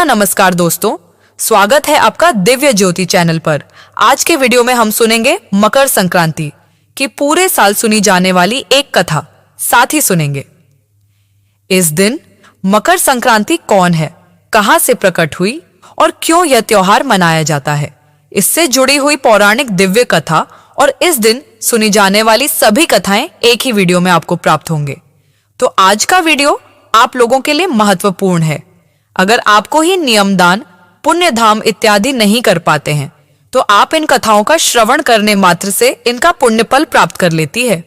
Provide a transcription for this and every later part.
नमस्कार दोस्तों, स्वागत है आपका दिव्य ज्योति चैनल पर। आज के वीडियो में हम सुनेंगे मकर संक्रांति की पूरे साल सुनी जाने वाली एक कथा, साथ ही सुनेंगे इस दिन मकर संक्रांति कौन है, कहां से प्रकट हुई और क्यों यह त्योहार मनाया जाता है। इससे जुड़ी हुई पौराणिक दिव्य कथा और इस दिन सुनी जाने वाली सभी कथाएं एक ही वीडियो में आपको प्राप्त होंगे। तो आज का वीडियो आप लोगों के लिए महत्वपूर्ण है। अगर आपको ही नियमदान, पुण्य धाम इत्यादि नहीं कर पाते हैं तो आप इन कथाओं का श्रवण करने मात्र से इनका पुण्य फल प्राप्त कर लेती है।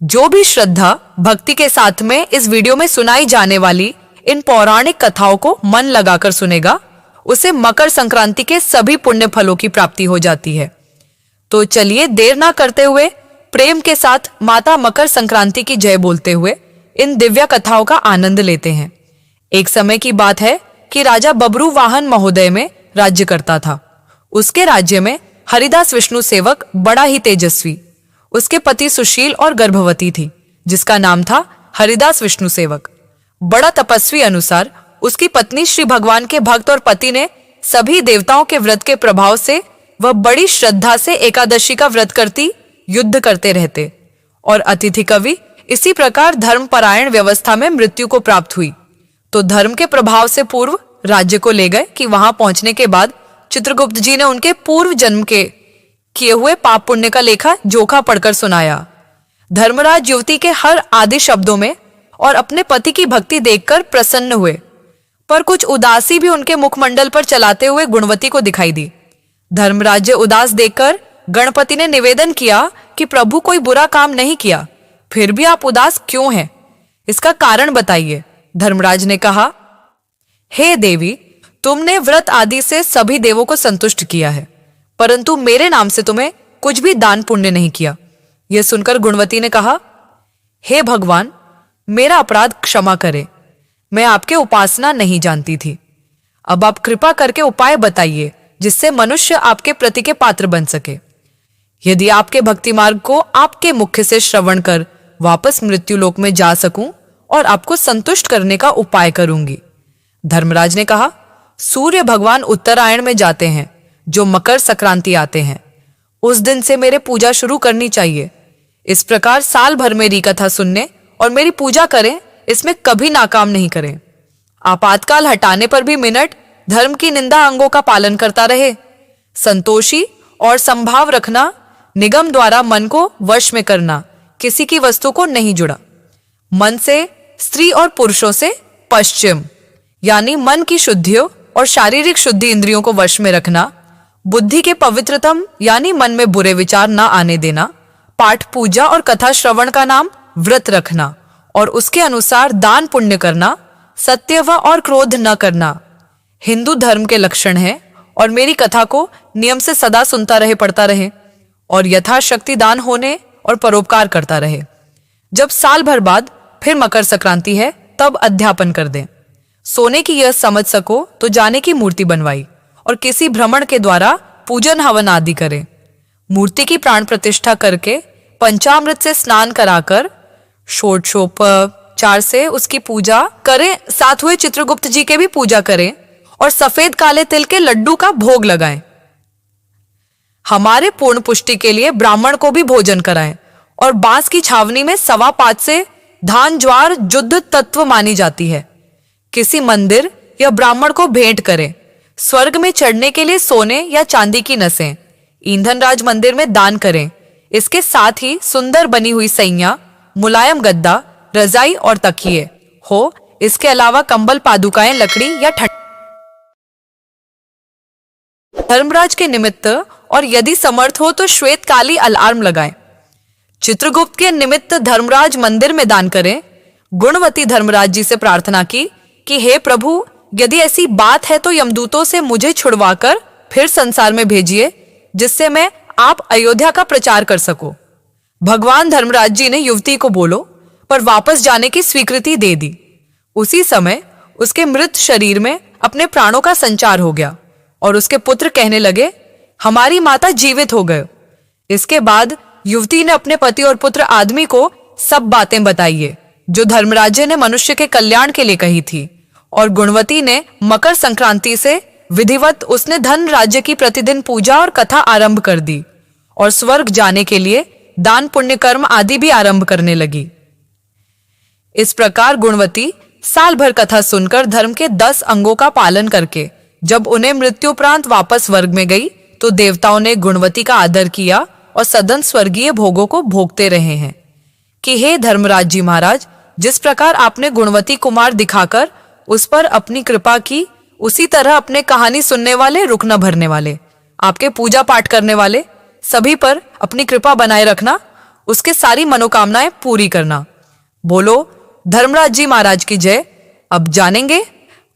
जो भी श्रद्धा भक्ति के साथ में इस वीडियो में सुनाई जाने वाली इन पौराणिक कथाओं को मन लगाकर सुनेगा, उसे मकर संक्रांति के सभी पुण्य फलों की प्राप्ति हो जाती है। तो चलिए देर ना करते हुए प्रेम के साथ माता मकर संक्रांति की जय बोलते हुए इन दिव्य कथाओं का आनंद लेते हैं। एक समय की बात है कि राजा बबरू वाहन महोदय में राज्य करता था। उसके राज्य में हरिदास विष्णु सेवक बड़ा ही तेजस्वी, उसके पति सुशील और गर्भवती थी जिसका नाम था हरिदास विष्णु सेवक। बड़ा तपस्वी अनुसार उसकी पत्नी श्री भगवान के भक्त और पति ने सभी देवताओं के व्रत के प्रभाव से वह बड़ी श्रद्धा से एकादशी का व्रत करती, युद्ध करते रहते और अतिथि कवि इसी प्रकार धर्मपरायण व्यवस्था में मृत्यु को प्राप्त हुई। तो धर्म के प्रभाव से पूर्व राज्य को ले गए कि वहां पहुंचने के बाद चित्रगुप्त जी ने उनके पूर्व जन्म के किए हुए पाप पुण्य का लेखा जोखा पढ़कर सुनाया। धर्मराज युवती के हर आदि शब्दों में और अपने पति की भक्ति देखकर प्रसन्न हुए, पर कुछ उदासी भी उनके मुखमंडल पर चलाते हुए गुणवती को दिखाई दी। धर्मराज उदास देखकर गणपति ने निवेदन किया कि प्रभु कोई बुरा काम नहीं किया, फिर भी आप उदास क्यों हैं? इसका कारण बताइए। धर्मराज ने कहा, हे देवी, तुमने व्रत आदि से सभी देवों को संतुष्ट किया है, परंतु मेरे नाम से तुम्हें कुछ भी दान पुण्य नहीं किया। यह सुनकर गुणवती ने कहा, हे भगवान, मेरा अपराध क्षमा करें, मैं आपके उपासना नहीं जानती थी। अब आप कृपा करके उपाय बताइए जिससे मनुष्य आपके प्रति के पात्र बन सके। यदि आपके भक्ति मार्ग को आपके मुख से श्रवण कर वापस मृत्यु लोक में जा सकूं और आपको संतुष्ट करने का उपाय करूंगी। धर्मराज ने कहा, सूर्य भगवान उत्तरायण में जाते हैं, जो मकर संक्रांति आते हैं, उस दिन से मेरे पूजा शुरू करनी चाहिए। इस प्रकार साल भर मेरी कथा सुनने और मेरी पूजा करें, इसमें कभी नाकाम नहीं करें। आपातकाल हटाने पर भी मिनट धर्म की निंदा अंगों का पालन करता रहे। संतोषी और संभाव रखना, निगम द्वारा मन को वश में करना, किसी की वस्तु को नहीं जुड़ा। मन से स्त्री और पुरुषों से पश्चिम, यानी मन की शुद्धियों और शारीरिक शुद्धि इंद्रियों को वश में रखना। बुद्धि के पवित्रतम, यानी मन में बुरे विचार ना आने देना। पाठ पूजा और कथा श्रवण का नाम व्रत रखना और उसके अनुसार दान पुण्य करना। सत्य व और क्रोध न करना हिंदू धर्म के लक्षण है और मेरी कथा को नियम से सदा सुनता रहे, पढ़ता रहे और यथाशक्ति दान होने और परोपकार करता रहे। जब साल भर बाद फिर मकर संक्रांति है तब अध्यापन कर दें। सोने की यह समझ सको तो जाने की मूर्ति बनवाई और किसी भ्रमण के द्वारा पूजन हवन आदि करें। मूर्ति की प्राण प्रतिष्ठा करके पंचामृत से स्नान कराकर षोडशोपचार से उसकी पूजा करें। साथ हुए चित्रगुप्त जी के भी पूजा करें और सफेद काले तिल के लड्डू का भोग लगाएं। हमारे पूर्ण पुष्टि के लिए ब्राह्मण को भी भोजन कराएं और बांस की छावनी में 1.25 से धान ज्वार जुद्ध तत्व मानी जाती है। किसी मंदिर या ब्राह्मण को भेंट करें। स्वर्ग में चढ़ने के लिए सोने या चांदी की नसें ईंधन राज मंदिर में दान करें। इसके साथ ही सुंदर बनी हुई सैया, मुलायम गद्दा, रजाई और तकिए हो। इसके अलावा कंबल, पादुकाएं, लकड़ी या धर्मराज के निमित्त और यदि समर्थ हो तो श्वेत काली अलार्म लगाएं। चित्रगुप्त के निमित्त धर्मराज मंदिर में दान करें। गुणवती धर्मराज जी से प्रार्थना की कि हे प्रभु, यदि ऐसी बात है तो यमदूतों से मुझे छुड़वाकर फिर संसार में भेजिए, जिससे मैं आप अयोध्या का प्रचार कर सको। भगवान धर्मराज जी ने युवती को बोलो पर वापस जाने की स्वीकृति दे दी। उसी समय उसके मृत शरीर में अपने प्राणों का संचार हो गया और उसके पुत्र कहने लगे, हमारी माता जीवित हो गए। इसके बाद युवती ने अपने पति और पुत्र आदमी को सब बातें बताई जो धर्मराज ने मनुष्य के कल्याण के लिए कही थी और गुणवती ने मकर संक्रांति से विधिवत उसने धन राज्य की प्रतिदिन पूजा और कथा आरंभ कर दी और स्वर्ग जाने के लिए दान पुण्य कर्म आदि भी आरंभ करने लगी। इस प्रकार गुणवती साल भर कथा सुनकर धर्म के 10 अंगों का पालन करके जब उन्हें मृत्युपरांत वापस स्वर्ग में गई तो देवताओं ने गुणवती का आदर किया और सदन स्वर्गीय भोगों को भोगते रहे हैं कि हे धर्मराज जी महाराज, जिस प्रकार आपने गुणवती कुमार दिखाकर उस पर अपनी कृपा की, उसी तरह अपने कहानी सुनने वाले, रुक न भरने वाले, आपके पूजा पाठ करने वाले सभी पर अपनी कृपा बनाए रखना, उसके सारी मनोकामनाएं पूरी करना। बोलो धर्मराज जी महाराज की जय। अब जानेंगे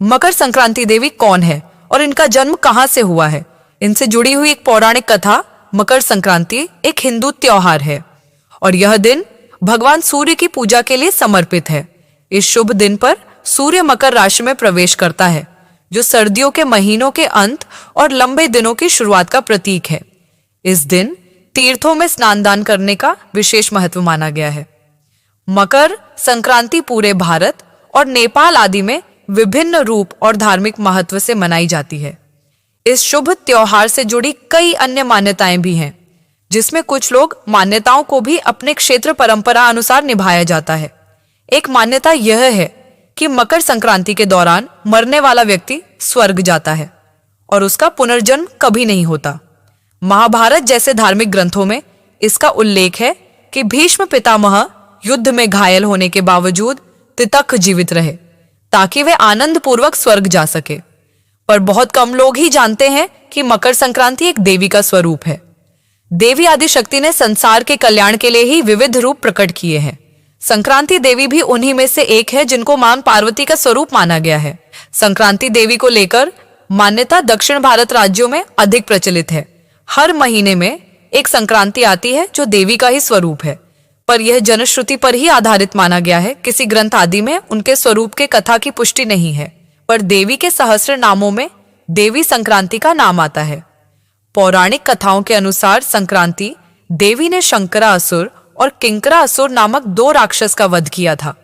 मकर संक्रांति देवी कौन है और इनका जन्म कहां से हुआ है। इनसे जुड़ी हुई एक पौराणिक कथा मकर संक्रांति एक हिंदू त्योहार है और यह दिन भगवान सूर्य की पूजा के लिए समर्पित है। इस शुभ दिन पर सूर्य मकर राशि में प्रवेश करता है, जो सर्दियों के महीनों के अंत और लंबे दिनों की शुरुआत का प्रतीक है। इस दिन तीर्थों में स्नान दान करने का विशेष महत्व माना गया है। मकर संक्रांति पूरे भारत और नेपाल आदि में विभिन्न रूप और धार्मिक महत्व से मनाई जाती है। इस शुभ त्योहार से जुड़ी कई अन्य मान्यताएं भी हैं, जिसमें कुछ लोग मान्यताओं को भी अपने क्षेत्र परंपरा अनुसार निभाया जाता है। एक मान्यता यह है कि मकर संक्रांति के दौरान मरने वाला व्यक्ति स्वर्ग जाता है और उसका पुनर्जन्म कभी नहीं होता। महाभारत जैसे धार्मिक ग्रंथों में इसका उल्लेख है कि भीष्म पितामह युद्ध में घायल होने के बावजूद तितक जीवित रहे ताकि वे आनंद पूर्वक स्वर्ग जा सके। पर बहुत कम लोग ही जानते हैं कि मकर संक्रांति एक देवी का स्वरूप है। देवी आदिशक्ति ने संसार के कल्याण के लिए ही विविध रूप प्रकट किए हैं। संक्रांति देवी भी उन्हीं में से एक है जिनको मां पार्वती का स्वरूप माना गया है। संक्रांति देवी को लेकर मान्यता दक्षिण भारत राज्यों में अधिक प्रचलित है। हर महीने में एक संक्रांति आती है जो देवी का ही स्वरूप है, पर यह जनश्रुति पर ही आधारित माना गया है। किसी ग्रंथ आदि में उनके स्वरूप के कथा की पुष्टि नहीं है, पर देवी के सहस्त्र नामों में देवी संक्रांति का नाम आता है। पौराणिक कथाओं के अनुसार संक्रांति देवी ने शंकरासुर और किंकरासुर नामक 2 राक्षस का वध किया था।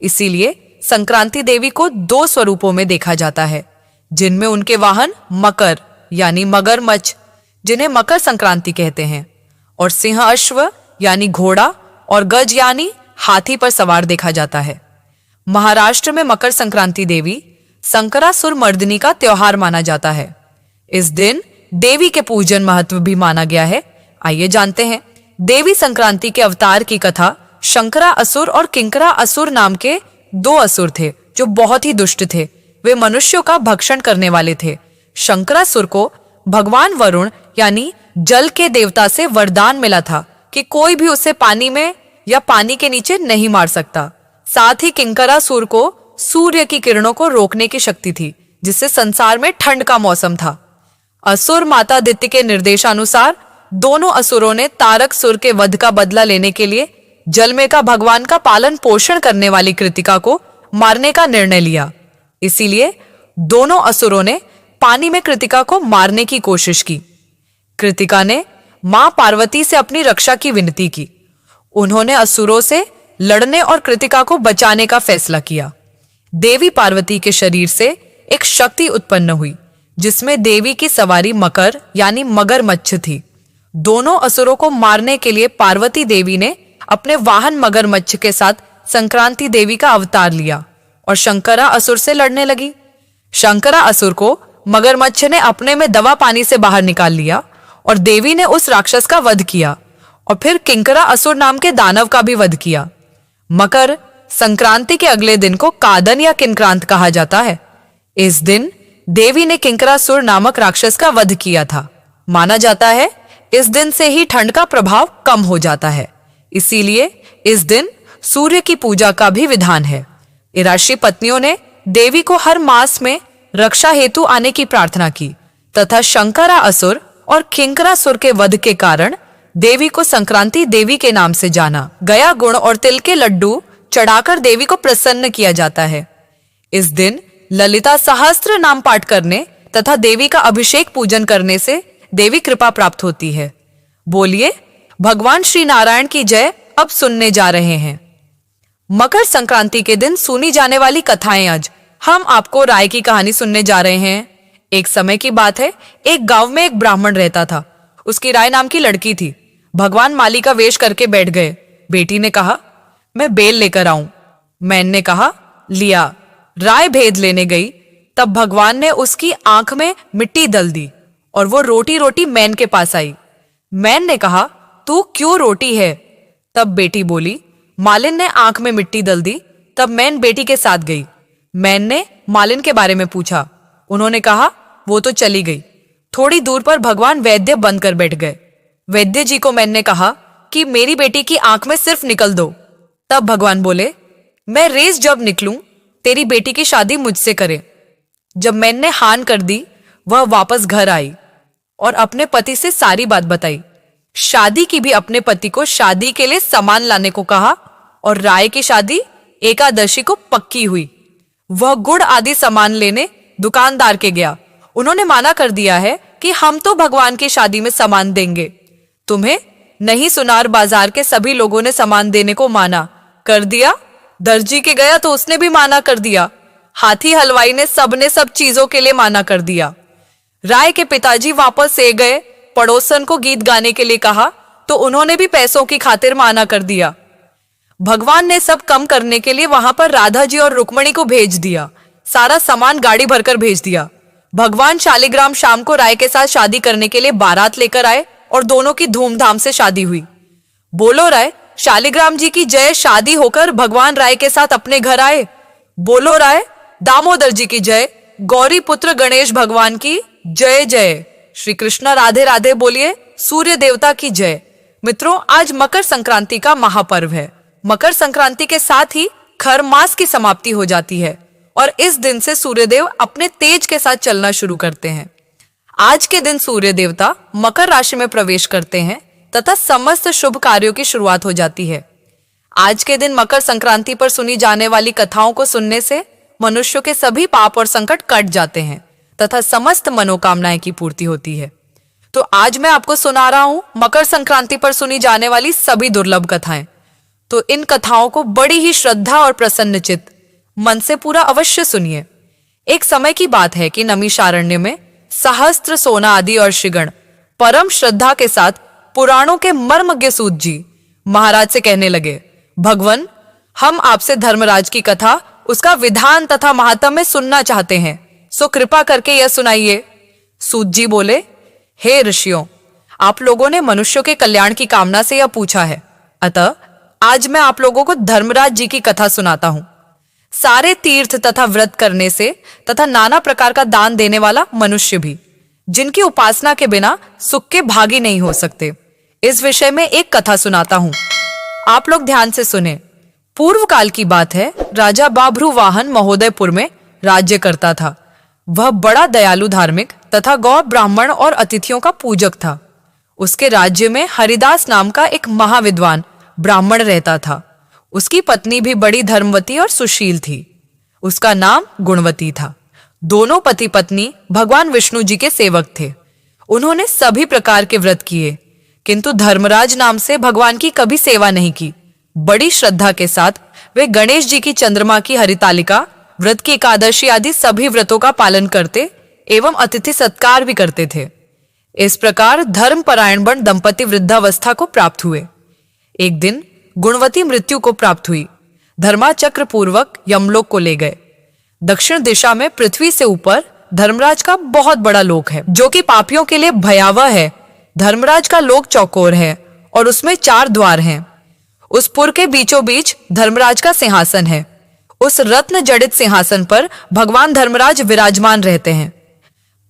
इसीलिए संक्रांति देवी को 2 स्वरूपों में देखा जाता है, जिनमें उनके वाहन मकर यानी मगरमच्छ, जिन्हें मकर संक्रांति कहते हैं, और सिंह अश्व यानी घोड़ा और गज यानी हाथी पर सवार देखा जाता है। महाराष्ट्र में मकर संक्रांति देवी संकरासुर मर्दिनी का त्योहार माना जाता है। इस दिन देवी के पूजन महत्व भी माना गया है। आइए जानते हैं देवी संक्रांति के अवतार की कथा। शंकरा असुर और किंकरा असुर नाम के 2 असुर थे जो बहुत ही दुष्ट थे। वे मनुष्यों का भक्षण करने वाले थे। शंकरासुर को भगवान वरुण यानी जल के देवता से वरदान मिला था कि कोई भी उसे पानी में या पानी के नीचे नहीं मार सकता। साथ ही किंकरासुर को सूर्य की किरणों को रोकने की शक्ति थी, जिससे संसार में ठंड का मौसम था। असुर माता दित्य के निर्देशानुसार दोनों असुरों ने तारकसुर के वध का बदला लेने के लिए जल में का भगवान का पालन पोषण करने वाली कृतिका को मारने का निर्णय लिया। इसीलिए दोनों असुरों ने पानी में कृतिका को मारने की कोशिश की। कृतिका ने मां पार्वती से अपनी रक्षा की विनती की। उन्होंने असुरों से लड़ने और कृतिका को बचाने का फैसला किया। देवी पार्वती के शरीर से एक शक्ति उत्पन्न हुई, जिसमें देवी की सवारी मकर यानी मगरमच्छ थी। दोनों असुरों को मारने के लिए पार्वती देवी ने अपने वाहन मगरमच्छ के साथ संक्रांति देवी का अवतार लिया और शंकरा असुर से लड़ने लगी। शंकरा असुर को मगरमच्छ ने अपने में दवा पानी से बाहर निकाल लिया और देवी ने उस राक्षस का वध किया और फिर किंकरा असुर नाम के दानव का भी वध किया। मकर संक्रांति के अगले दिन को कादन या किंक्रांत कहा जाता है। इस दिन देवी ने किंकरासुर नामक राक्षस का वध किया था। माना जाता है इस दिन से ही ठंड का प्रभाव कम हो जाता है। इसीलिए इस दिन सूर्य की पूजा का भी विधान है। राशि पत्नियों ने देवी को हर मास में रक्षा हेतु आने की प्रार्थना की तथा शंकरा असुर और किंकरासुर के वध के कारण देवी को संक्रांति देवी के नाम से जाना गया। गुड़ और तिल के लड्डू चढ़ाकर देवी को प्रसन्न किया जाता है। इस दिन ललिता सहस्त्र नाम पाठ करने तथा देवी का अभिषेक पूजन करने से देवी कृपा प्राप्त होती है। बोलिए भगवान श्री नारायण की जय। अब सुनने जा रहे हैं मकर संक्रांति के दिन सुनी जाने वाली कथाएं। आज हम आपको राय की कहानी सुनने जा रहे हैं। एक समय की बात है, एक गांव में एक ब्राह्मण रहता था। उसकी राय नाम की लड़की थी। भगवान माली का वेश करके बैठ गए। बेटी ने कहा, मैं बेल लेकर आऊं। मैन ने कहा, लिया। राय भेद लेने गई, तब भगवान ने उसकी आंख में मिट्टी दल दी और वो रोटी रोटी मैन के पास आई। मैन ने कहा, तू क्यों रोटी है? तब बेटी बोली, मालिन ने आंख में मिट्टी दल दी। तब मैन बेटी के साथ गई। मैन ने मालिन के बारे में पूछा। उन्होंने कहा, वो तो चली गई। थोड़ी दूर पर भगवान वैद्य बंद कर बैठ गए। वैद्य जी को मैन ने कहा कि मेरी बेटी की आंख में सिर्फ निकल दो। तब भगवान बोले, मैं रेस जब निकलूं, तेरी बेटी की शादी मुझसे करे। जब मैन ने हान कर दी, वह वापस घर आई और अपने पति से सारी बात बताई। शादी की भी अपने पति को शादी के लिए सामान लाने को कहा और राय की शादी एकादशी को पक्की हुई। वह गुड़ आदि सामान लेने दुकानदार के गया। उन्होंने माना कर दिया है कि हम तो भगवान की शादी में सामान देंगे। तुम्हें नहीं, सुनार बाजार के सभी लोगों ने सामान देने को माना कर दिया। दर्जी के गया तो उसने भी माना कर दिया। हाथी हलवाई ने सब चीजों के लिए माना कर दिया। राय के पिताजी वापस से गए। पड़ोसन को गीत गाने के लिए कहा तो उन्होंने भी पैसों की खातिर माना कर दिया। भगवान ने सब कम करने के लिए वहां पर राधा जी और रुक्मणी को भेज दिया। सारा सामान गाड़ी भरकर भेज दिया। भगवान शालिग्राम शाम को राय के साथ शादी करने के लिए बारात लेकर आए और दोनों की धूमधाम से शादी हुई। बोलो राय, शालिग्राम जी की जय। शादी होकर भगवान राय के साथ अपने घर आए। बोलो राय, दामोदर जी की जय। गौरी पुत्र गणेश भगवान की जय जय। श्री कृष्ण राधे राधे बोलिए। सूर्य देवता की जय। मित्रों, आज मकर संक्रांति का महापर्व है। मकर संक्रांति के साथ ही खर मास की समाप्ति हो जाती है और इस दिन से सूर्यदेव अपने तेज के साथ चलना शुरू करते हैं। आज के दिन सूर्य देवता मकर राशि में प्रवेश करते हैं तथा समस्त शुभ कार्यों की शुरुआत हो जाती है। आज के दिन मकर संक्रांति पर सुनी जाने वाली कथाओं को सुनने से मनुष्यों के सभी पाप और संकट कट जाते हैं तथा समस्त मनोकामनाएं की पूर्ति होती है। तो आज मैं आपको सुना रहा हूं मकर संक्रांति पर सुनी जाने वाली सभी दुर्लभ कथाएं। तो इन कथाओं को बड़ी ही श्रद्धा और प्रसन्नचित्त मन से पूरा अवश्य सुनिए। एक समय की बात है कि नमिषारण्य में सहस्त्र सोना आदि और ऋषिगण परम श्रद्धा के साथ पुराणों के मर्मज्ञ सूत जी महाराज से कहने लगे, भगवन, हम आपसे धर्मराज की कथा, उसका विधान तथा महात्म्य सुनना चाहते हैं, सो कृपा करके यह सुनाइए। सूत जी बोले, हे ऋषियों, आप लोगों ने मनुष्यों के कल्याण की कामना से यह पूछा है, अतः आज मैं आप लोगों को धर्मराज जी की कथा सुनाता हूं। सारे तीर्थ तथा व्रत करने से तथा नाना प्रकार का दान देने वाला मनुष्य भी, जिनकी उपासना के बिना सुख के भागी नहीं हो सकते, इस विषय में एक कथा सुनाता हूं। आप लोग ध्यान से सुने। पूर्व काल की बात है, राजा बाभ्रुवाहन महोदयपुर में राज्य करता था। वह बड़ा दयालु, धार्मिक तथा गौ ब्राह्मण और अतिथियों का पूजक था। उसके राज्य में हरिदास नाम का एक महाविद्वान ब्राह्मण रहता था। उसकी पत्नी भी बड़ी धर्मवती और सुशील थी। उसका नाम गुणवती था। दोनों पति पत्नी भगवान विष्णु जी के सेवक थे। उन्होंने सभी प्रकार के व्रत किए, किंतु धर्मराज नाम से भगवान की कभी सेवा नहीं की। बड़ी श्रद्धा के साथ वे गणेश जी की चंद्रमा की हरितालिका, व्रत की एकादशी आदि सभी व्रतों का पालन करते एवं अतिथि सत्कार भी करते थे। इस प्रकार धर्मपरायण बन दंपति वृद्धावस्था को प्राप्त हुए। एक दिन गुणवती मृत्यु को प्राप्त हुई। धर्माचक्र पूर्वक यमलोक को ले गए। दक्षिण दिशा में पृथ्वी से ऊपर धर्मराज का बहुत बड़ा लोक है, जो कि पापियों के लिए भयावह है। धर्मराज का लोक चौकोर है और उसमें 4 द्वार हैं। उस पुर के बीचों बीच धर्मराज का सिंहासन है। उस रत्न जड़ित सिंहासन पर भगवान धर्मराज विराजमान रहते हैं।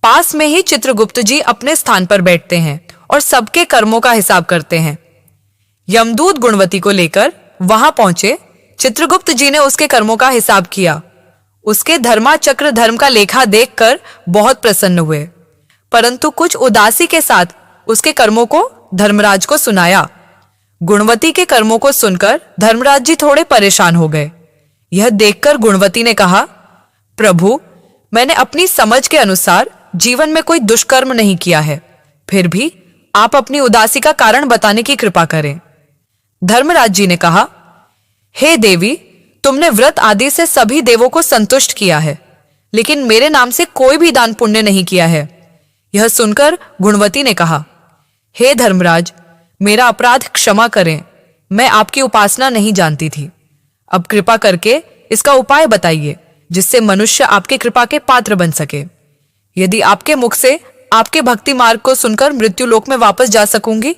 पास में ही चित्रगुप्त जी अपने स्थान पर बैठते हैं और सबके कर्मों का हिसाब करते हैं। यमदूत गुणवती को लेकर वहां पहुंचे। चित्रगुप्त जी ने उसके कर्मों का हिसाब किया। उसके धर्माचक्र धर्म का लेखा देखकर बहुत प्रसन्न हुए, परंतु कुछ उदासी के साथ उसके कर्मों को धर्मराज को सुनाया। गुणवती के कर्मों को सुनकर धर्मराज जी थोड़े परेशान हो गए। यह देखकर गुणवती ने कहा, प्रभु, मैंने अपनी समझ के अनुसार जीवन में कोई दुष्कर्म नहीं किया है, फिर भी आप अपनी उदासी का कारण बताने की कृपा करें। धर्मराज जी ने कहा, हे देवी, तुमने व्रत आदि से सभी देवों को संतुष्ट किया है, लेकिन मेरे नाम से कोई भी दान पुण्य नहीं किया है। यह सुनकर गुणवती ने कहा, हे धर्मराज, मेरा अपराध क्षमा करें, मैं आपकी उपासना नहीं जानती थी। अब कृपा करके इसका उपाय बताइए, जिससे मनुष्य आपके कृपा के पात्र बन सके। यदि आपके मुख से आपके भक्ति मार्ग को सुनकर मृत्यु लोक में वापस जा सकूंगी,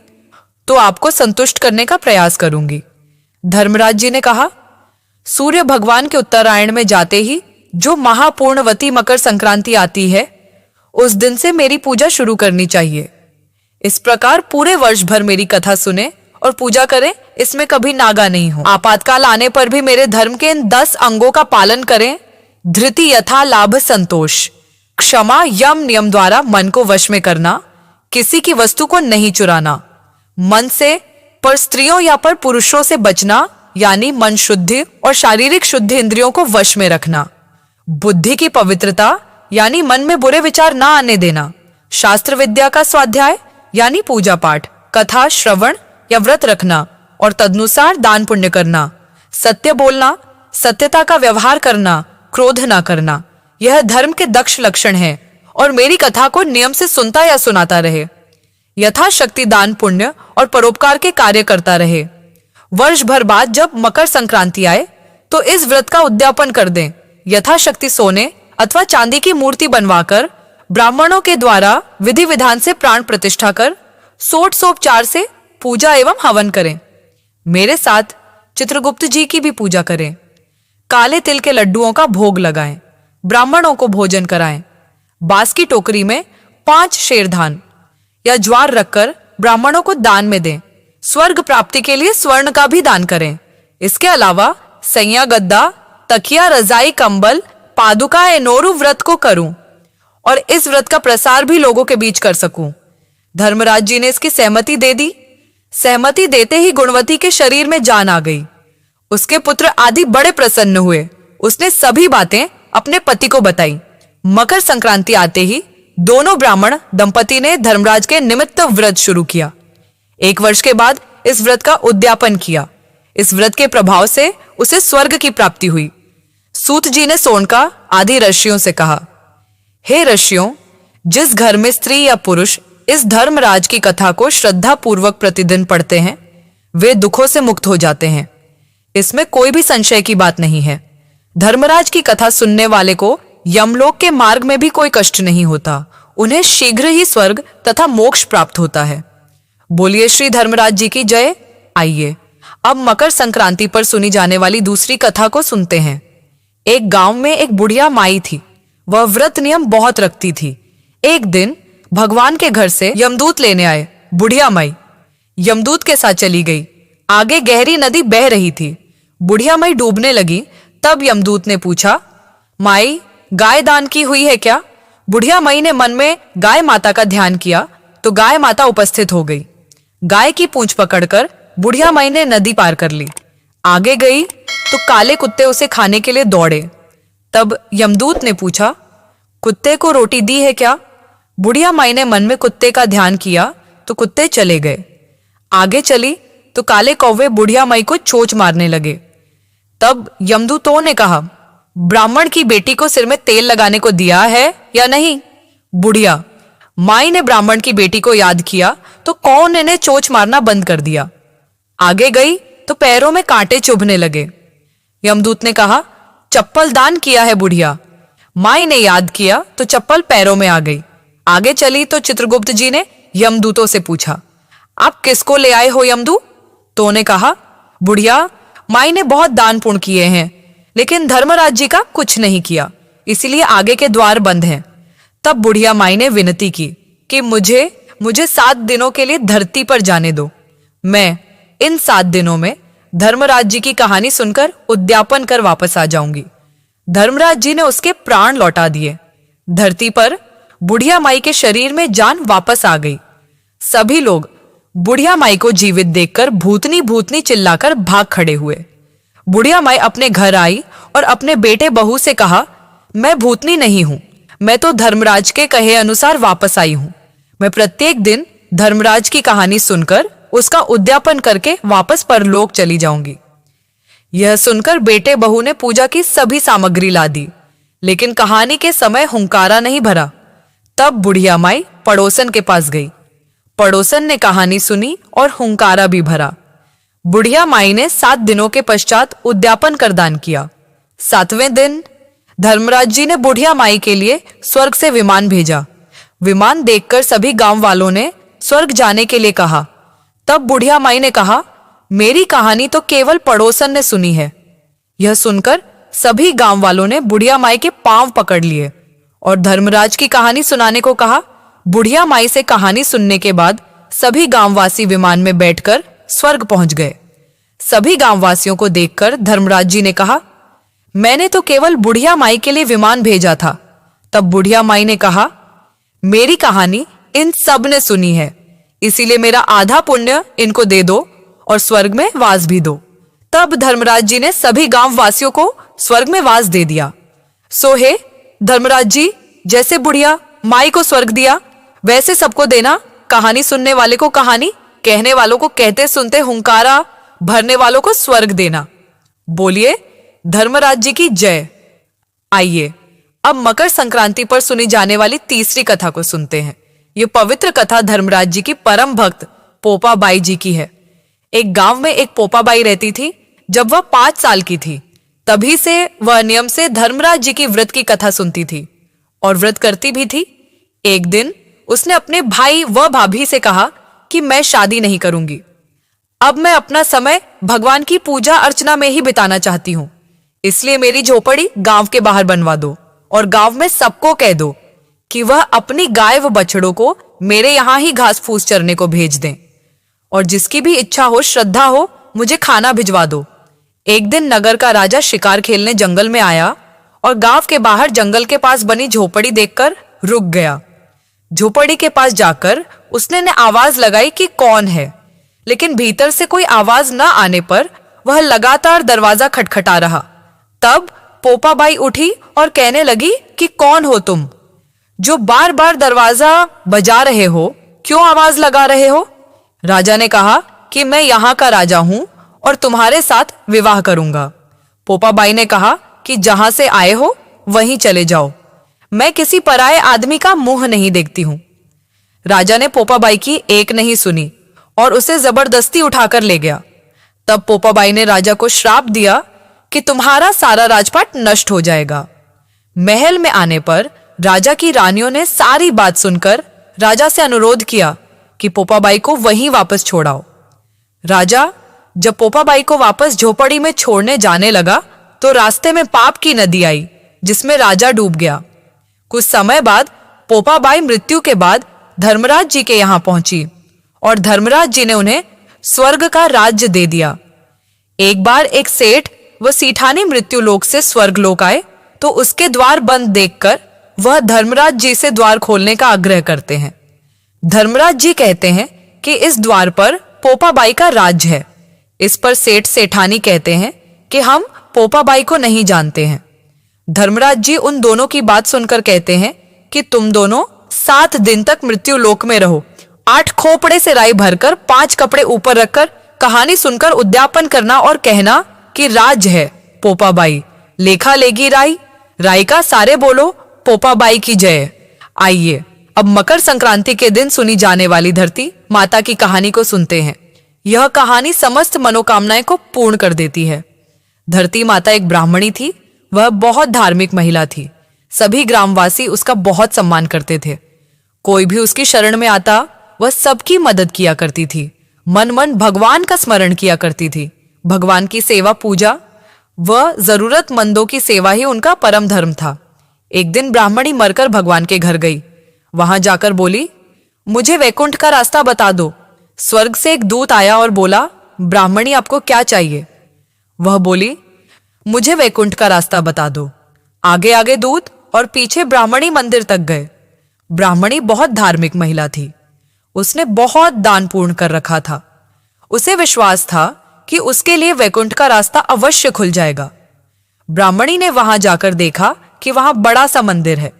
तो आपको संतुष्ट करने का प्रयास करूंगी। धर्मराज जी ने कहा, सूर्य भगवान के उत्तरायण में जाते ही जो महापूर्णवती मकर संक्रांति आती है, उस दिन से मेरी पूजा शुरू करनी चाहिए। इस प्रकार पूरे वर्ष भर मेरी कथा सुने और पूजा करें, इसमें कभी नागा नहीं हो। आपातकाल आने पर भी मेरे धर्म के इन 10 अंगों का पालन करें। धृति, यथा, लाभ, संतोष, क्षमा, यम नियम द्वारा मन को वश में करना, किसी की वस्तु को नहीं चुराना, मन से पर स्त्रियों या पर पुरुषों से बचना, यानी मन शुद्धि और शारीरिक शुद्धि इंद्रियों को वश में रखना, बुद्धि की पवित्रता यानी मन में बुरे विचार ना आने देना, शास्त्र विद्या का स्वाध्याय यानी पूजा पाठ, कथा श्रवण या व्रत रखना और तदनुसार दान पुण्य करना, सत्य बोलना, सत्यता का व्यवहार करना, क्रोध ना करना, यह धर्म के दक्ष लक्षण है। और मेरी कथा को नियम से सुनता या सुनाता रहे, यथाशक्ति दान पुण्य और परोपकार के कार्य करता रहे। वर्ष भर बाद जब मकर संक्रांति आए तो इस व्रत का उद्यापन कर दें। यथाशक्ति सोने अथवा चांदी की मूर्ति बनवाकर ब्राह्मणों के द्वारा विधि विधान से प्राण प्रतिष्ठा कर षोडशोपचार से पूजा एवं हवन करें। मेरे साथ चित्रगुप्त जी की भी पूजा करें। काले तिल के लड्डुओं का भोग लगाएं, ब्राह्मणों को भोजन कराएं। बांस की टोकरी में 5 शेरधान या ज्वार रखकर ब्राह्मणों को दान में दें। स्वर्ग प्राप्ति के लिए स्वर्ण का भी दान करें। इसके अलावा सैया, गद्दा, तकिया, रजाई, कंबल, पादुका एनोरु व्रत को करूं और इस व्रत का प्रसार भी लोगों के बीच कर सकूं। धर्मराज जी ने इसकी सहमति दे दी। सहमति देते ही गुणवती के शरीर में जान आ गई। उसके पुत्र आदि बड़े प्रसन्न हुए। उसने सभी बातें अपने पति को बताई। मकर संक्रांति आते ही दोनों ब्राह्मण दंपति ने धर्मराज के निमित्त व्रत शुरू किया। 1 वर्ष के बाद इस व्रत का उद्यापन किया। इस व्रत के प्रभाव से उसे स्वर्ग की प्राप्ति हुई। सूत जी ने सोनका आदि ऋषियों से कहा, हे ऋषियों, जिस घर में स्त्री या पुरुष इस धर्मराज की कथा को श्रद्धा पूर्वक प्रतिदिन पढ़ते हैं, वे दुखों से मुक्त हो जाते हैं। इसमें कोई भी संशय की बात नहीं है। धर्मराज की कथा सुनने वाले को यमलोक के मार्ग में भी कोई कष्ट नहीं होता। उन्हें शीघ्र ही स्वर्ग तथा मोक्ष प्राप्त होता है। बोलिए श्री धर्मराज जी की जय। आइए अब मकर संक्रांति पर सुनी जाने वाली दूसरी कथा को सुनते हैं। एक गांव में एक बुढ़िया माई थी। वह व्रत नियम बहुत रखती थी। एक दिन भगवान के घर से यमदूत लेने आए। बुढ़िया माई यमदूत के साथ चली गई। आगे गहरी नदी बह रही थी। बुढ़िया माई डूबने लगी। तब यमदूत ने पूछा, माई, गाय दान की हुई है क्या? बुढ़िया माई ने मन में गाय माता का ध्यान किया तो गाय माता उपस्थित हो गई। गाय की पूंछ पकड़कर बुढ़िया माई ने नदी पार कर ली। आगे गई तो काले कुत्ते उसे खाने के लिए दौड़े। तब यमदूत ने पूछा, कुत्ते को रोटी दी है क्या? बुढ़िया माई ने मन में कुत्ते का ध्यान किया तो कुत्ते चले गए। आगे चली तो काले कौवे बुढ़िया माई को चोंच मारने लगे। तब यमदूतों ने कहा, ब्राह्मण की बेटी को सिर में तेल लगाने को दिया है या नहीं? बुढ़िया माई ने ब्राह्मण की बेटी को याद किया तो कौन इन्हें चोंच मारना बंद कर दिया। आगे गई तो पैरों में कांटे चुभने लगे। यमदूत ने कहा, चप्पल दान किया है बुढ़िया। माई ने याद किया तो चप्पल पैरों में आ गई। आगे चली तो चित्रगुप्त जी ने यमदूतों से पूछा, आप किसको ले आए हो यमदूत? तो ने कहा, बुढ़िया, माई ने बहुत दान पुण्य किए हैं, लेकिन धर्मराज जी का कुछ नहीं किया, इसीलिए आगे के द्वार बंद हैं। तब बुढ़िया माई ने विनती की कि मुझे 7 दिनों के लिए धरती पर जाने दो। मैं इन 7 दिनों में धर्मराज जी की कहानी सुनकर उद्यापन कर वापस आ जाऊंगी। धर्मराज जी ने उसके प्राण लौटा दिए। धरती पर बुढ़िया माई के शरीर में जान वापस आ गई। सभी लोग बुढ़िया माई को जीवित देखकर भूतनी भूतनी चिल्लाकर भाग खड़े हुए। बुढ़िया माई अपने घर आई और अपने बेटे बहू से कहा, मैं भूतनी नहीं हूं, मैं तो धर्मराज के कहे अनुसार वापस आई हूं। मैं प्रत्येक दिन धर्मराज की कहानी सुनकर उसका उद्यापन करके वापस परलोक चली जाऊंगी। यह सुनकर बेटे बहू ने पूजा की सभी सामग्री ला दी, लेकिन कहानी के समय हुंकारा नहीं भरा। तब बुढ़िया माई पड़ोसन के पास गई। पड़ोसन ने कहानी सुनी और हुंकारा भी भरा। बुढ़िया माई ने 7 दिनों के पश्चात उद्यापन कर दान किया। 7वें दिन धर्मराज जी ने बुढ़िया माई के लिए स्वर्ग से विमान भेजा। विमान देखकर सभी गांव वालों ने स्वर्ग जाने के लिए कहा। तब बुढ़िया माई ने कहा, मेरी कहानी तो केवल पड़ोसन ने सुनी है। यह सुनकर सभी गांव वालों ने बुढ़िया माई के पांव पकड़ लिए और धर्मराज की कहानी सुनाने को कहा। बुढ़िया माई से कहानी सुनने के बाद सभी गांववासी विमान में बैठकर स्वर्ग पहुंच गए। सभी गांववासियों को देखकर धर्मराज जी ने कहा, मैंने तो केवल बुढ़िया माई के लिए विमान भेजा था। तब बुढ़िया माई ने कहा, मेरी कहानी इन सब ने सुनी है, इसीलिए मेरा आधा पुण्य इनको दे दो और स्वर्ग में वास भी दो। तब धर्मराज जी ने सभी गांव वासियों को स्वर्ग में वास दे दिया। सो हे धर्मराज जी, जैसे बुढ़िया माई को स्वर्ग दिया वैसे सबको देना। कहानी सुनने वाले को कहानी, कहने वालों को कहते सुनते हुंकारा भरने वालों को स्वर्ग देना। बोलिए धर्मराज जी की जय। आइए अब मकर संक्रांति पर सुनी जाने वाली तीसरी कथा को सुनते हैं। ये पवित्र कथा धर्मराज जी की परम भक्त पोपा बाई जी की है। एक गांव में एक पोपा बाई रहती थी। जब वह 5 साल की थी तभी से वह नियम से धर्मराज जी की व्रत की कथा सुनती थी और व्रत करती भी थी। एक दिन उसने अपने भाई व भाभी से कहा कि मैं शादी नहीं करूंगी। अब मैं अपना समय भगवान की पूजा अर्चना में ही बिताना चाहती हूं, इसलिए मेरी झोपड़ी गांव के बाहर बनवा दो और गांव में सबको कह दो कि वह अपनी गाय व बछड़ों को मेरे यहां ही घास फूस चरने को भेज दें और जिसकी भी इच्छा हो, श्रद्धा हो, मुझे खाना भिजवा दो। एक दिन नगर का राजा शिकार खेलने जंगल में आया और गांव के बाहर जंगल के पास बनी झोपड़ी देखकर रुक गया। झोपड़ी के पास जाकर उसने आवाज लगाई कि कौन है, लेकिन भीतर से कोई आवाज न आने पर वह लगातार दरवाजा खटखटा रहा। तब पोपा बाई उठी और कहने लगी कि कौन हो तुम, जो बार बार दरवाजा बजा रहे हो, क्यों आवाज लगा रहे हो? राजा ने कहा कि मैं यहाँ का राजा हूं और तुम्हारे साथ विवाह करूंगा। पोपा बाई ने कहा कि जहां से आए हो वहीं चले जाओ, मैं किसी पराये आदमी का मुंह नहीं देखती हूं। राजा ने पोपा बाई की एक नहीं सुनी और उसे जबरदस्ती उठाकर ले गया। तब पोपा बाई ने राजा को श्राप दिया कि तुम्हारा सारा राजपाट नष्ट हो जाएगा। महल में आने पर राजा की रानियों ने सारी बात सुनकर राजा से अनुरोध किया कि पोपा बाई को वहीं वापस छोड़ाओ। राजा जब पोपा बाई को वापस झोपड़ी में छोड़ने जाने लगा तो रास्ते में पाप की नदी आई जिसमें राजा डूब गया। कुछ समय बाद पोपा बाई मृत्यु के बाद धर्मराज जी के यहां पहुंची और धर्मराज जी ने उन्हें स्वर्ग का राज्य दे दिया। एक बार एक सेठ व सीठानी मृत्यु लोक से स्वर्ग लोक आए तो उसके द्वार बंद देखकर वह धर्मराज जी से द्वार खोलने का आग्रह करते हैं। धर्मराज जी कहते हैं कि इस द्वार पर पोपा बाई का राज्य है। इस पर सेठ सेठानी कहते हैं कि हम पोपा बाई को नहीं जानते हैं। धर्मराज जी उन दोनों की बात सुनकर कहते हैं कि तुम दोनों 7 दिन तक मृत्यु लोक में रहो। 8 खोपड़े से राई भरकर 5 कपड़े ऊपर रखकर कहानी सुनकर उद्यापन करना और कहना कि राज है पोपा बाई, लेखा लेगी राई, राई का सारे बोलो पोपा बाई की जय। आइए अब मकर संक्रांति के दिन सुनी जाने वाली धरती माता की कहानी को सुनते हैं। यह कहानी समस्त मनोकामनाएं को पूर्ण कर देती है। धरती माता एक ब्राह्मणी थी। वह बहुत धार्मिक महिला थी। सभी ग्रामवासी उसका बहुत सम्मान करते थे। कोई भी उसकी शरण में आता वह सबकी मदद किया करती थी। मन मन भगवान का स्मरण किया करती थी। भगवान की सेवा पूजा व जरूरतमंदों की सेवा ही उनका परम धर्म था। एक दिन ब्राह्मणी मरकर भगवान के घर गई। वहां जाकर बोली, मुझे वैकुंठ का रास्ता बता दो। स्वर्ग से एक दूत आया और बोला, ब्राह्मणी आपको क्या चाहिए? वह बोली, मुझे वैकुंठ का रास्ता बता दो। आगे आगे दूत और पीछे ब्राह्मणी मंदिर तक गए। ब्राह्मणी बहुत धार्मिक महिला थी। उसने बहुत दान पूर्ण कर रखा था। उसे विश्वास था कि उसके लिए वैकुंठ का रास्ता अवश्य खुल जाएगा। ब्राह्मणी ने वहां जाकर देखा कि वहां बड़ा सा मंदिर है।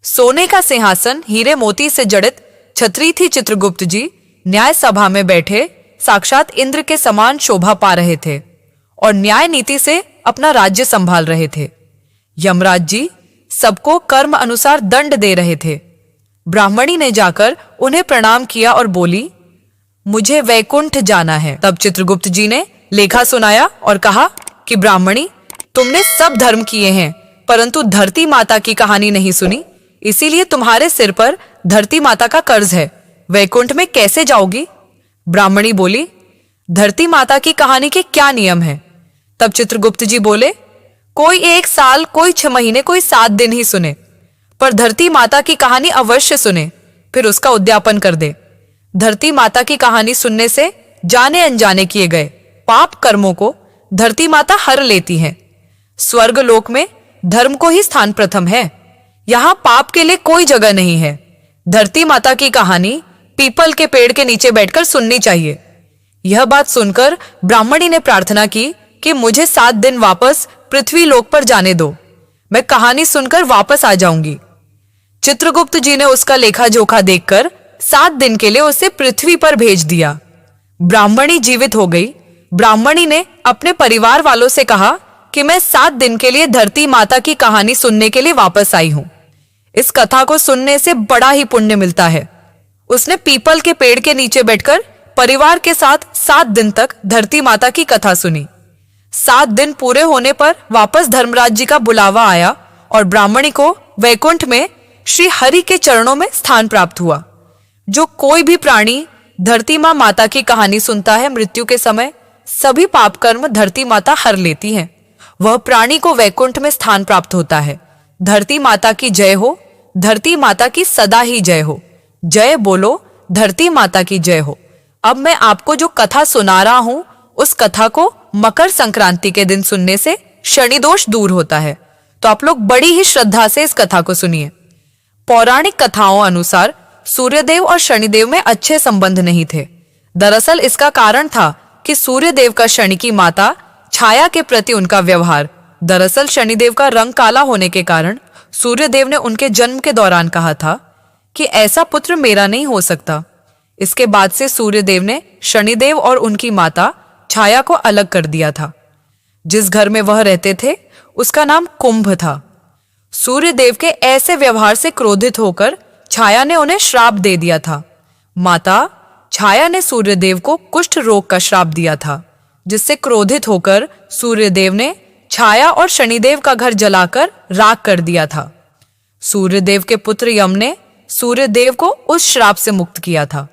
सोने का सिंहासन, हीरे मोती से जड़ित छतरी थी। चित्रगुप्त जी न्याय सभा में बैठे साक्षात इंद्र के समान शोभा पा रहे थे और न्याय नीति से अपना राज्य संभाल रहे थे। यमराज जी सबको कर्म अनुसार दंड दे रहे थे। ब्राह्मणी ने जाकर उन्हें प्रणाम किया और बोली, मुझे वैकुंठ जाना है। तब चित्रगुप्त जी ने लेखा सुनाया और कहा कि ब्राह्मणी, तुमने सब धर्म किए हैं परंतु धरती माता की कहानी नहीं सुनी, इसीलिए तुम्हारे सिर पर धरती माता का कर्ज है। वैकुंठ में कैसे जाओगी? ब्राह्मणी बोली, धरती माता की कहानी के क्या नियम हैं? तब चित्रगुप्त जी बोले, कोई 1 साल, कोई 6 महीने, कोई 7 दिन ही सुने, पर धरती माता की कहानी अवश्य सुने, फिर उसका उद्यापन कर दे। धरती माता की कहानी सुनने से जाने अनजाने किए गए पाप कर्मों को धरती माता हर लेती है। स्वर्ग लोक में धर्म को ही स्थान प्रथम है, यहां पाप के लिए कोई जगह नहीं है। धरती माता की कहानी पीपल के पेड़ के नीचे बैठकर सुननी चाहिए। यह बात सुनकर ब्राह्मणी ने प्रार्थना की कि मुझे 7 दिन वापस पृथ्वी लोक पर जाने दो, मैं कहानी सुनकर वापस आ जाऊंगी। चित्रगुप्त जी ने उसका लेखा जोखा देखकर 7 दिन के लिए उसे पृथ्वी पर भेज दिया। ब्राह्मणी जीवित हो गई। ब्राह्मणी ने अपने परिवार वालों से कहा कि मैं 7 दिन के लिए धरती माता की कहानी सुनने के लिए वापस आई हूं। इस कथा को सुनने से बड़ा ही पुण्य मिलता है। उसने पीपल के पेड़ के नीचे बैठकर परिवार के साथ 7 दिन तक धरती माता की कथा सुनी। 7 दिन पूरे होने पर वापस धर्मराज जी का बुलावा आया और ब्राह्मणी को वैकुंठ में श्री हरि के चरणों में स्थान प्राप्त हुआ। जो कोई भी प्राणी धरती मां माता की कहानी सुनता है, मृत्यु के समय सभी पाप कर्म धरती माता हर लेती है। वह प्राणी को वैकुंठ में स्थान प्राप्त होता है। धरती माता की जय हो, धरती माता की सदा ही जय हो। जय बोलो, धरती माता की जय हो। अब मैं आपको जो कथा सुना रहा हूं, उस कथा को मकर संक्रांति के दिन सुनने से शनि दोष दूर होता है। तो आप लोग बड़ी ही श्रद्धा से इस कथा को सुनिए। पौराणिक कथाओं अनुसार सूर्यदेव और शनिदेव में अच्छे संबंध नहीं थे। दरअसल इसका कारण था कि सूर्यदेव का शनि की माता छाया के प्रति उनका व्यवहार। दरअसल शनिदेव का रंग काला होने के कारण सूर्यदेव ने उनके जन्म के दौरान कहा था कि ऐसा पुत्र मेरा नहीं हो सकता। इसके बाद से सूर्यदेव ने शनिदेव और उनकी माता छाया को अलग कर दिया था। जिस घर में वह रहते थे उसका नाम कुंभ था। सूर्यदेव के ऐसे व्यवहार से क्रोधित होकर छाया ने उन्हें श्राप दे दिया था। माता छाया ने सूर्यदेव को कुष्ठ रोग का श्राप दिया था, जिससे क्रोधित होकर सूर्यदेव ने छाया और शनिदेव का घर जलाकर राख कर दिया था। सूर्यदेव के पुत्र यम ने सूर्यदेव को उस श्राप से मुक्त किया था।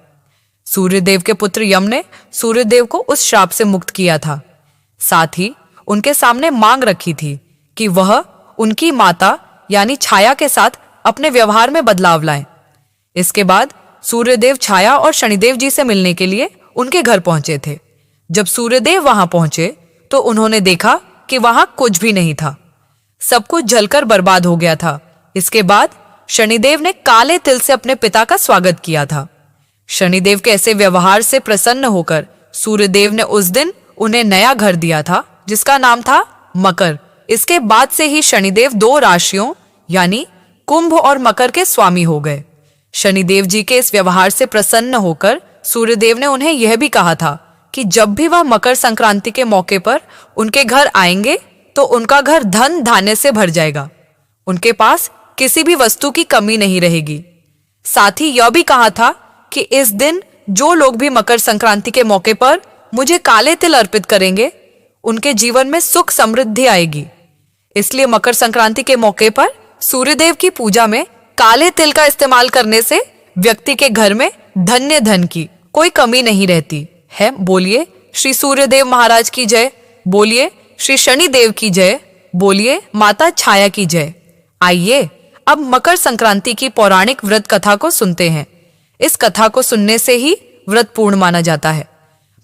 सूर्यदेव के पुत्र यम ने सूर्यदेव को उस श्राप से मुक्त किया था। साथ ही उनके सामने मांग रखी थी कि वह उनकी माता यानी छाया के साथ अपने व्यवहार में बदलाव लाएं। इसके बाद सूर्यदेव छाया और शनिदेव जी से मिलने के लिए उनके घर पहुंचे थे। जब सूर्यदेव वहां पहुंचे तो उन्होंने देखा कि वहां कुछ भी नहीं था, सब कुछ जलकर बर्बाद हो गया था। इसके बाद शनिदेव ने काले तिल से अपने पिता का स्वागत किया था। शनिदेव के ऐसे व्यवहार से प्रसन्न होकर सूर्यदेव ने उस दिन उन्हें नया घर दिया था, जिसका नाम था मकर। इसके बाद से ही शनिदेव 2 राशियों यानी कुंभ और मकर के स्वामी हो गए। शनिदेव जी के इस व्यवहार से प्रसन्न होकर सूर्यदेव ने उन्हें यह भी कहा था कि जब भी वह मकर संक्रांति के मौके पर उनके घर आएंगे तो उनका घर धन धान्य से भर जाएगा, उनके पास किसी भी वस्तु की कमी नहीं रहेगी। साथ ही यह भी कहा था कि इस दिन जो लोग भी मकर संक्रांति के मौके पर मुझे काले तिल अर्पित करेंगे, उनके जीवन में सुख समृद्धि आएगी। इसलिए मकर संक्रांति के मौके पर सूर्यदेव की पूजा में काले तिल का इस्तेमाल करने से व्यक्ति के घर में धन्य धन की कोई कमी नहीं रहती है। बोलिए श्री सूर्यदेव महाराज की जय, बोलिए श्री शनिदेव की जय, बोलिए माता छाया की जय। आइए अब मकर संक्रांति की पौराणिक व्रत कथा को सुनते हैं। इस कथा को सुनने से ही व्रत पूर्ण माना जाता है।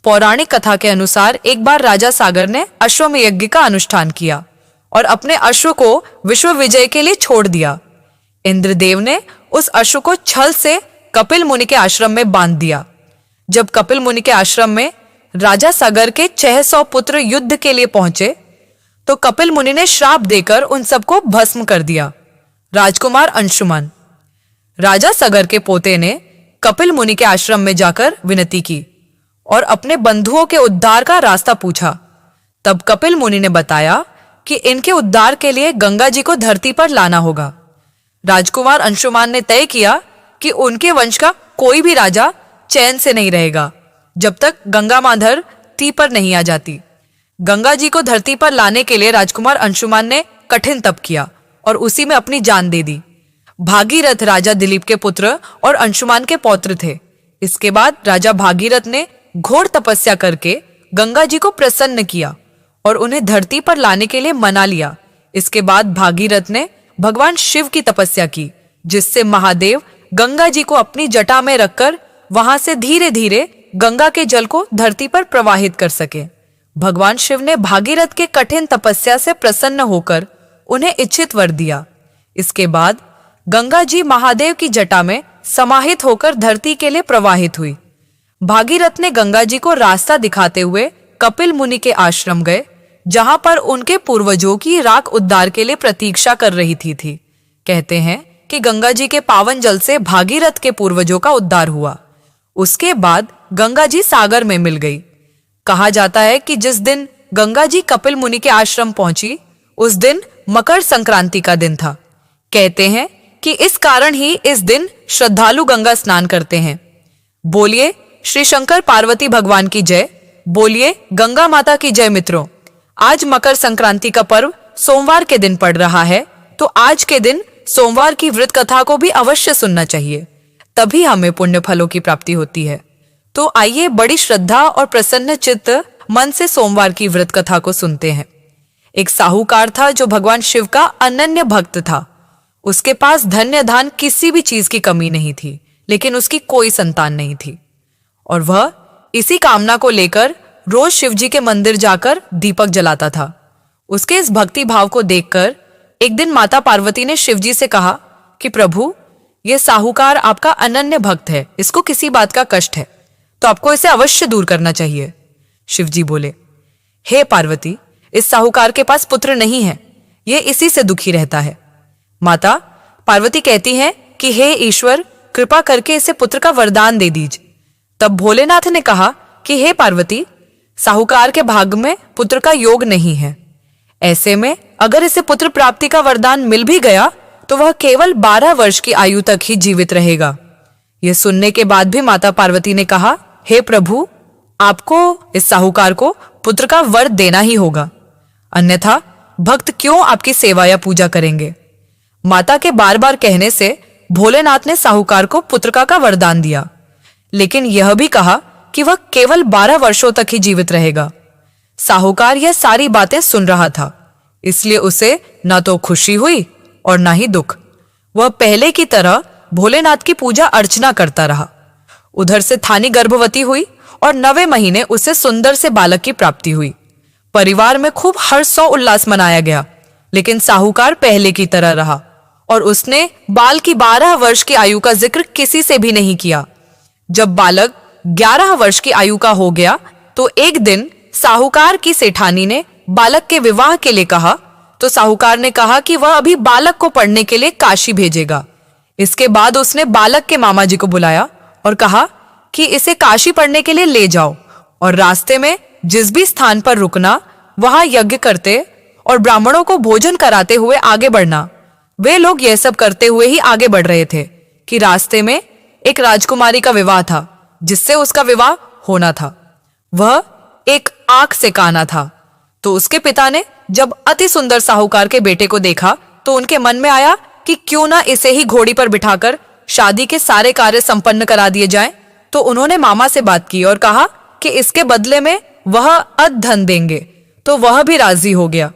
पौराणिक कथा के अनुसार एक बार राजा सागर ने अश्वमेध यज्ञ का अनुष्ठान किया और अपने अश्व को विश्व विजय के लिए छोड़ दिया। इंद्रदेव ने उस अश्व को छल से कपिल मुनि के आश्रम में बांध दिया। जब कपिल मुनि के आश्रम में राजा सागर के 600 पुत्र युद्ध के लिए पहुंचे तो कपिल मुनि ने श्राप देकर उन सबको भस्म कर दिया। राजकुमार अंशुमन, राजा सागर के पोते ने कपिल मुनि के आश्रम में जाकर विनती की और अपने बंधुओं के उद्धार का रास्ता पूछा। तब कपिल मुनि ने बताया कि इनके उद्धार के लिए गंगा जी को धरती पर लाना होगा। राजकुमार अंशुमान ने तय किया कि उनके वंश का कोई भी राजा चैन से नहीं रहेगा जब तक गंगा मां धरती पर नहीं आ जाती। गंगा जी को धरती पर लाने के लिए राजकुमार अंशुमान ने कठिन तप किया और उसी में अपनी जान दे दी। भागीरथ राजा दिलीप के पुत्र और अंशुमान के पौत्र थे। इसके बाद राजा भागीरथ ने घोर तपस्या करके गंगा जी को प्रसन्न किया और उन्हें धरती पर लाने के लिए मना लिया। इसके बाद भागीरथ ने भगवान शिव की तपस्या की, जिससे महादेव गंगा जी को अपनी जटा में रखकर वहां से धीरे धीरे गंगा के जल को धरती पर प्रवाहित कर सके। भगवान शिव ने भागीरथ के कठिन तपस्या से प्रसन्न होकर उन्हें इच्छित वर दिया। इसके बाद गंगा जी महादेव की जटा में समाहित होकर धरती के लिए प्रवाहित हुई। भागीरथ ने गंगा जी को रास्ता दिखाते हुए कपिल मुनि के आश्रम गए, जहां पर उनके पूर्वजों की राख उद्धार के लिए प्रतीक्षा कर रही थी। कहते हैं कि गंगा जी के पावन जल से भागीरथ के पूर्वजों का उद्धार हुआ। उसके बाद गंगा जी सागर में मिल गई। कहा जाता है कि जिस दिन गंगा जी कपिल मुनि के आश्रम पहुंची, उस दिन मकर संक्रांति का दिन था। कहते हैं कि इस कारण ही इस दिन श्रद्धालु गंगा स्नान करते हैं। बोलिए श्री शंकर पार्वती भगवान की जय, बोलिए गंगा माता की जय। मित्रों, आज मकर संक्रांति का पर्व सोमवार के दिन पड़ रहा है, तो आज के दिन सोमवार की व्रत कथा को भी अवश्य सुनना चाहिए, तभी हमें पुण्य फलों की प्राप्ति होती है। तो आइए बड़ी श्रद्धा और प्रसन्न चित्त मन से सोमवार की व्रत कथा को सुनते हैं। एक साहूकार था जो भगवान शिव का अनन्य भक्त था। उसके पास धन्य धान किसी भी चीज की कमी नहीं थी, लेकिन उसकी कोई संतान नहीं थी और वह इसी कामना को लेकर रोज शिवजी के मंदिर जाकर दीपक जलाता था। उसके इस भक्ति भाव को देखकर एक दिन माता पार्वती ने शिवजी से कहा कि प्रभु, यह साहूकार आपका अनन्य भक्त है, इसको किसी बात का कष्ट है, तो आपको इसे अवश्य दूर करना चाहिए। शिवजी बोले, हे पार्वती, इस साहूकार के पास पुत्र नहीं है, यह इसी से दुखी रहता है। माता पार्वती कहती हैं कि हे ईश्वर, कृपा करके इसे पुत्र का वरदान दे दीजिए। तब भोलेनाथ ने कहा कि हे पार्वती, साहूकार के भाग्य में पुत्र का योग नहीं है। ऐसे में अगर इसे पुत्र प्राप्ति का वरदान मिल भी गया तो वह केवल 12 वर्ष की आयु तक ही जीवित रहेगा। यह सुनने के बाद भी माता पार्वती ने कहा, हे प्रभु, आपको इस साहूकार को पुत्र का वर देना ही होगा, अन्यथा भक्त क्यों आपकी सेवा या पूजा करेंगे। माता के बार बार कहने से भोलेनाथ ने साहूकार को पुत्र का वरदान दिया, लेकिन यह भी कहा कि वह केवल 12 वर्षों तक ही जीवित रहेगा। साहूकार यह सारी बातें सुन रहा था, इसलिए उसे न तो खुशी हुई और न ही दुख। वह पहले की तरह भोलेनाथ की पूजा अर्चना करता रहा। उधर से थानी गर्भवती हुई और 9वें महीने उसे सुंदर से बालक की प्राप्ति हुई। परिवार में खूब हर्ष और उल्लास मनाया गया, लेकिन साहूकार पहले की तरह रहा और उसने बाल की 12 वर्ष की आयु का जिक्र किसी से भी नहीं किया। जब बालक 11 वर्ष की आयु का हो गया तो एक दिन साहूकार की सेठानी ने बालक के विवाह के लिए कहा, तो साहूकार ने कहा कि वह अभी बालक को पढ़ने के लिए काशी भेजेगा। इसके बाद उसने बालक के मामा जी को बुलाया और कहा कि इसे काशी पढ़ने के लिए ले जाओ और रास्ते में जिस भी स्थान पर रुकना, वहां यज्ञ करते और ब्राह्मणों को भोजन कराते हुए आगे बढ़ना। वे लोग यह सब करते हुए ही आगे बढ़ रहे थे कि रास्ते में एक राजकुमारी का विवाह था, जिससे उसका विवाह होना था। वह एक आंख से काना था। तो उसके पिता ने जब अति सुंदर साहूकार के बेटे को देखा तो उनके मन में आया कि क्यों ना इसे ही घोड़ी पर बिठाकर शादी के सारे कार्य संपन्न करा दिए जाएं। तो उन्होंने मामा से बात की और कहा कि इसके बदले में वह अधन देंगे, तो वह भी राजी हो गया।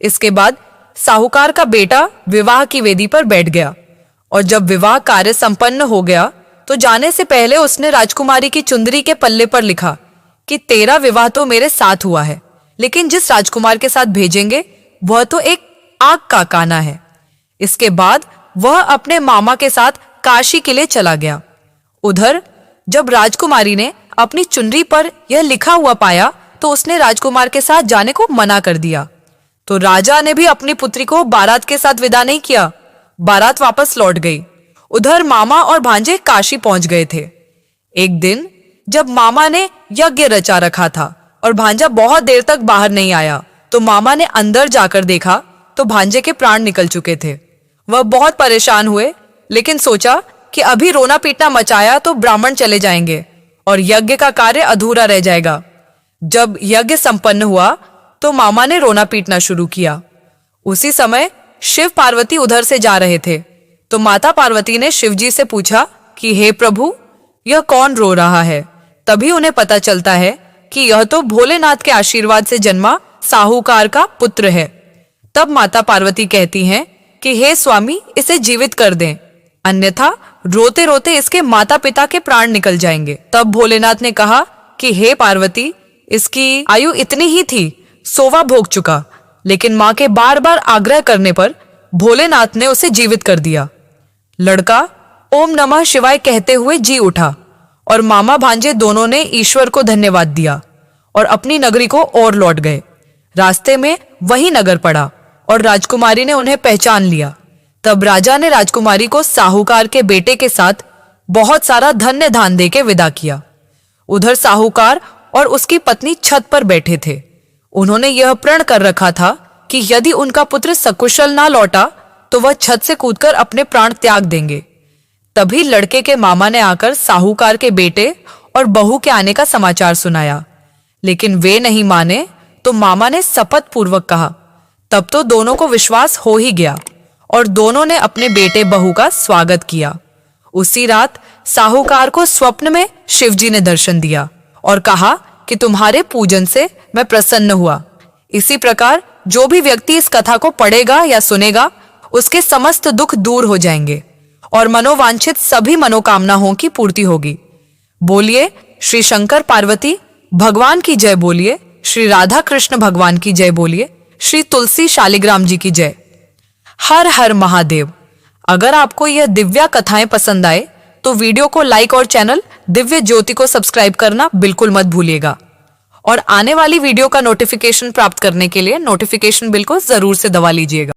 इसके बाद साहूकार का बेटा विवाह की वेदी पर बैठ गया और जब विवाह कार्य संपन्न हो गया तो जाने से पहले उसने राजकुमारी की चुंदरी के पल्ले पर लिखा कि तेरा विवाह तो मेरे साथ हुआ है, लेकिन जिस राजकुमार के साथ भेजेंगे वह तो एक आग का काना है। इसके बाद वह अपने मामा के साथ काशी के लिए चला गया। उधर जब राजकुमारी ने अपनी चुनरी पर यह लिखा हुआ पाया तो उसने राजकुमार के साथ जाने को मना कर दिया। तो राजा ने भी अपनी पुत्री को बारात के साथ विदा नहीं किया। बारात वापस लौट गई। उधर मामा और भांजे काशी पहुंच गए थे। एक दिन जब मामा ने यज्ञ रचा रखा था और भांजा बहुत देर तक बाहर नहीं आया तो मामा ने अंदर जाकर देखा तो भांजे के प्राण निकल चुके थे। वह बहुत परेशान हुए, लेकिन सोचा कि अभी रोना पीटना मचाया तो ब्राह्मण चले जाएंगे और यज्ञ का कार्य अधूरा रह जाएगा। जब यज्ञ संपन्न हुआ तो मामा ने रोना पीटना शुरू किया। उसी समय शिव पार्वती उधर से जा रहे थे तो माता पार्वती ने शिवजी से पूछा कि हे प्रभु, यह कौन रो रहा है। तभी उन्हें पता चलता है कि यह तो भोलेनाथ के आशीर्वाद से जन्मा साहूकार का पुत्र है। तब माता पार्वती कहती हैं कि हे स्वामी, इसे जीवित कर दें, अन्यथा रोते रोते इसके माता पिता के प्राण निकल जाएंगे। तब भोलेनाथ ने कहा कि हे पार्वती, इसकी आयु इतनी ही थी, सोवा भोग चुका, लेकिन मां के बार बार आग्रह करने पर भोलेनाथ ने उसे जीवित कर दिया। लड़का ओम नमः शिवाय कहते हुए जी उठा और मामा भांजे दोनों ने ईश्वर को धन्यवाद दिया और अपनी नगरी को और लौट गए। रास्ते में वही नगर पड़ा और राजकुमारी ने उन्हें पहचान लिया। तब राजा ने राजकुमारी को साहूकार के बेटे के साथ बहुत सारा धन्य धान देके विदा किया। उधर साहूकार और उसकी पत्नी छत पर बैठे थे। उन्होंने यह प्रण कर रखा था कि यदि उनका पुत्र सकुशल ना लौटा तो वह छत से कूदकर अपने प्राण त्याग देंगे। तभी लड़के के मामा ने आकर साहूकार के बेटे और बहू के आने का समाचार सुनाया, लेकिन वे नहीं माने तो मामा ने शपथ पूर्वक कहा। तब तो दोनों को विश्वास हो ही गया और दोनों ने अपने बेटे बहू का स्वागत किया। उसी रात साहूकार को स्वप्न में शिवजी ने दर्शन दिया और कहा कि तुम्हारे पूजन से मैं प्रसन्न हुआ। इसी प्रकार जो भी व्यक्ति इस कथा को पढ़ेगा या सुनेगा उसके समस्त दुख दूर हो जाएंगे और मनोवांछित सभी मनोकामनाओं की पूर्ति होगी। बोलिए श्री शंकर पार्वती भगवान की जय, बोलिए श्री राधा कृष्ण भगवान की जय, बोलिए श्री तुलसी शालिग्राम जी की जय। हर हर महादेव। अगर आपको यह दिव्या कथाएं पसंद आए तो वीडियो को लाइक और चैनल दिव्य ज्योति को सब्सक्राइब करना बिल्कुल मत भूलिएगा और आने वाली वीडियो का नोटिफिकेशन प्राप्त करने के लिए नोटिफिकेशन बिल को जरूर से दबा लीजिएगा।